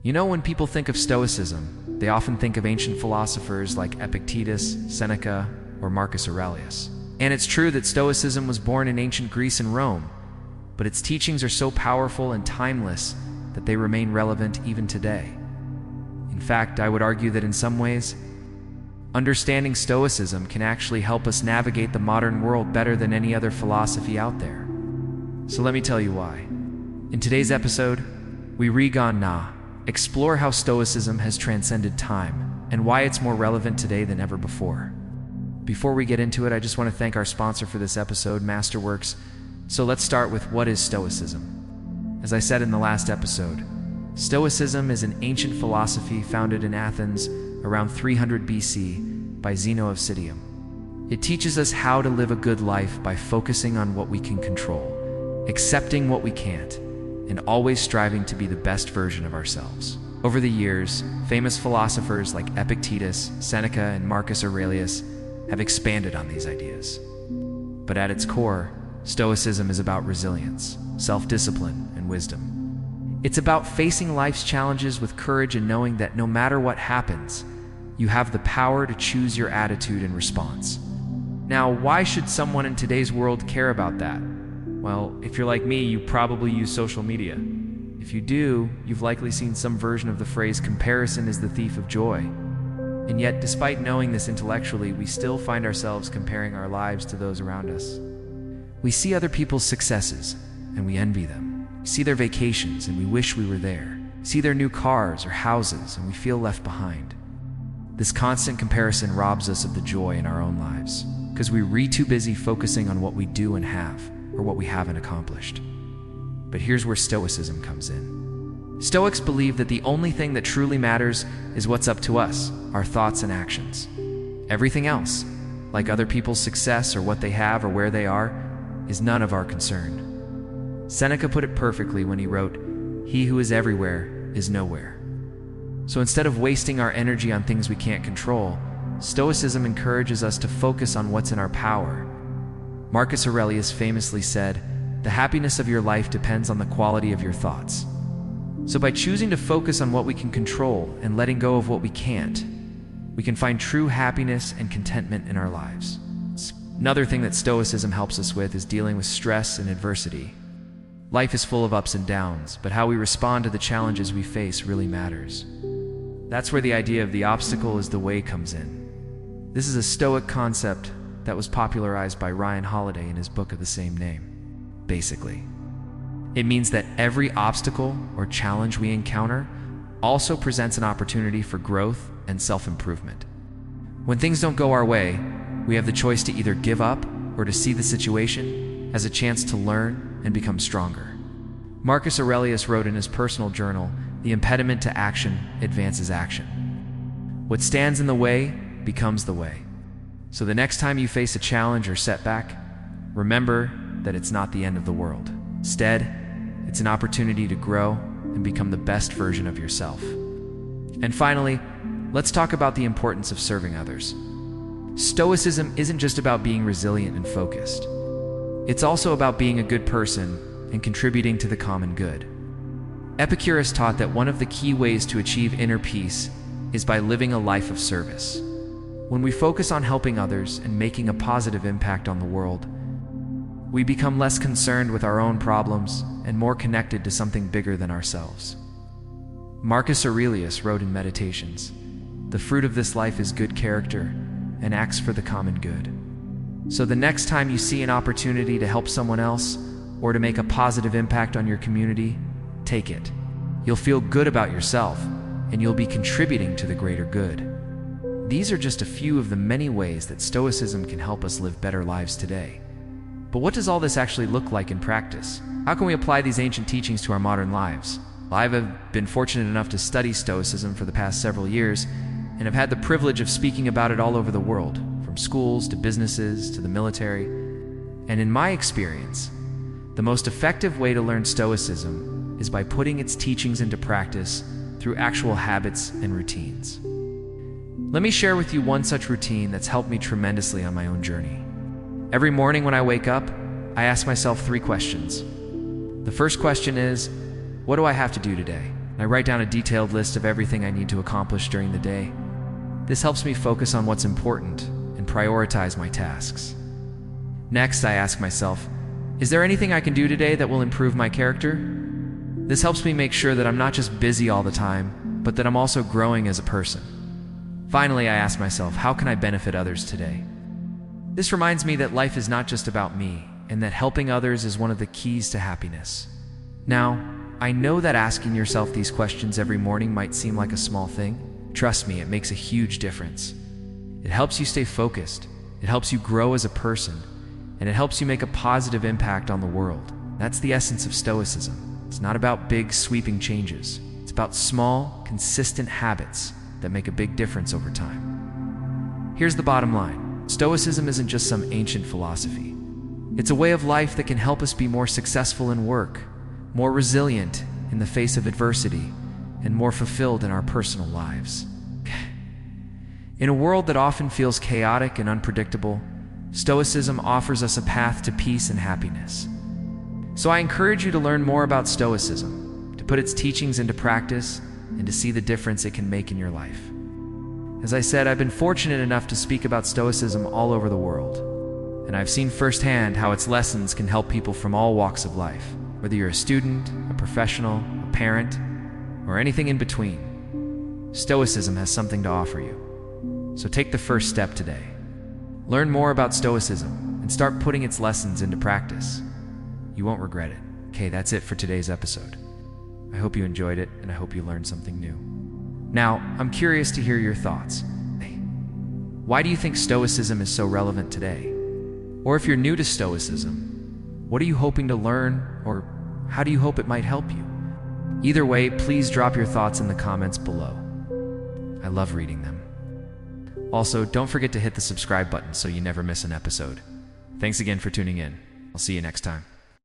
You know, when people think of Stoicism, they often think of ancient philosophers like Epictetus, Seneca, or Marcus Aurelius. And it's true that Stoicism was born in ancient Greece and Rome, but its teachings are so powerful and timeless that they remain relevant even today. In fact, I would argue that in some ways, understanding Stoicism can actually help us navigate the modern world better than any other philosophy out there. So let me tell you why. In today's episode, we explore how Stoicism has transcended time and why it's more relevant today than ever before. Before we get into it, I just want to thank our sponsor for this episode, Masterworks. So let's start with what is Stoicism. As I said in the last episode, Stoicism is an ancient philosophy founded in Athens around 300 BC by Zeno of Citium. It teaches us how to live a good life by focusing on what we can control, accepting what we can't, and always striving to be the best version of ourselves. Over the years, famous philosophers like Epictetus, Seneca, and Marcus Aurelius have expanded on these ideas. But at its core, Stoicism is about resilience, self-discipline, and wisdom. It's about facing life's challenges with courage and knowing that no matter what happens, you have the power to choose your attitude and response. Now, why should someone in today's world care about that? Well, if you're like me, you probably use social media. If you do, you've likely seen some version of the phrase "comparison is the thief of joy." And yet, despite knowing this intellectually, we still find ourselves comparing our lives to those around us. We see other people's successes, and we envy them. We see their vacations, and we wish we were there. We see their new cars or houses, and we feel left behind. This constant comparison robs us of the joy in our own lives, because we're too busy focusing on what we do and have, or what we haven't accomplished. But here's where Stoicism comes in. Stoics believe that the only thing that truly matters is what's up to us, our thoughts and actions. Everything else, like other people's success or what they have or where they are, is none of our concern. Seneca put it perfectly when he wrote, "He who is everywhere is nowhere." So instead of wasting our energy on things we can't control, Stoicism encourages us to focus on what's in our power. Marcus Aurelius famously said, "The happiness of your life depends on the quality of your thoughts." So by choosing to focus on what we can control and letting go of what we can't, we can find true happiness and contentment in our lives. Another thing that Stoicism helps us with is dealing with stress and adversity. Life is full of ups and downs, but how we respond to the challenges we face really matters. That's where the idea of the obstacle is the way comes in. This is a Stoic concept that was popularized by Ryan Holiday in his book of the same name. Basically, it means that every obstacle or challenge we encounter also presents an opportunity for growth and self-improvement. When things don't go our way, we have the choice to either give up or to see the situation as a chance to learn and become stronger. Marcus Aurelius wrote in his personal journal, "The impediment to action advances action. What stands in the way becomes the way." So the next time you face a challenge or setback, remember that it's not the end of the world. Instead, it's an opportunity to grow and become the best version of yourself. And finally, let's talk about the importance of serving others. Stoicism isn't just about being resilient and focused. It's also about being a good person and contributing to the common good. Epictetus taught that one of the key ways to achieve inner peace is by living a life of service. When we focus on helping others and making a positive impact on the world, we become less concerned with our own problems and more connected to something bigger than ourselves. Marcus Aurelius wrote in Meditations, "The fruit of this life is good character and acts for the common good." So the next time you see an opportunity to help someone else or to make a positive impact on your community, take it. You'll feel good about yourself and you'll be contributing to the greater good. These are just a few of the many ways that Stoicism can help us live better lives today. But what does all this actually look like in practice? How can we apply these ancient teachings to our modern lives? Well, I've been fortunate enough to study Stoicism for the past several years and have had the privilege of speaking about it all over the world, from schools to businesses to the military. And in my experience, the most effective way to learn Stoicism is by putting its teachings into practice through actual habits and routines. Let me share with you one such routine that's helped me tremendously on my own journey. Every morning when I wake up, I ask myself 3 questions. The first question is, what do I have to do today? and I write down a detailed list of everything I need to accomplish during the day. This helps me focus on what's important and prioritize my tasks. Next, I ask myself, is there anything I can do today that will improve my character? This helps me make sure that I'm not just busy all the time, but that I'm also growing as a person. Finally, I ask myself, how can I benefit others today? This reminds me that life is not just about me, and that helping others is one of the keys to happiness. Now, I know that asking yourself these questions every morning might seem like a small thing. Trust me, it makes a huge difference. It helps you stay focused, it helps you grow as a person, and it helps you make a positive impact on the world. That's the essence of Stoicism. It's not about big, sweeping changes. It's about small, consistent habits that make a big difference over time. Here's the bottom line. Stoicism isn't just some ancient philosophy. It's a way of life that can help us be more successful in work, more resilient in the face of adversity, and more fulfilled in our personal lives. In a world that often feels chaotic and unpredictable, Stoicism offers us a path to peace and happiness. So I encourage you to learn more about Stoicism, to put its teachings into practice, and to see the difference it can make in your life. As I said, I've been fortunate enough to speak about Stoicism all over the world, and I've seen firsthand how its lessons can help people from all walks of life, whether you're a student, a professional, a parent, or anything in between. Stoicism has something to offer you. So take the first step today. Learn more about Stoicism and start putting its lessons into practice. You won't regret it. Okay, that's it for today's episode. I hope you enjoyed it, and I hope you learned something new. Now, I'm curious to hear your thoughts. Why do you think Stoicism is so relevant today? Or if you're new to Stoicism, what are you hoping to learn, or how do you hope it might help you? Either way, please drop your thoughts in the comments below. I love reading them. Also, don't forget to hit the subscribe button so you never miss an episode. Thanks again for tuning in. I'll see you next time.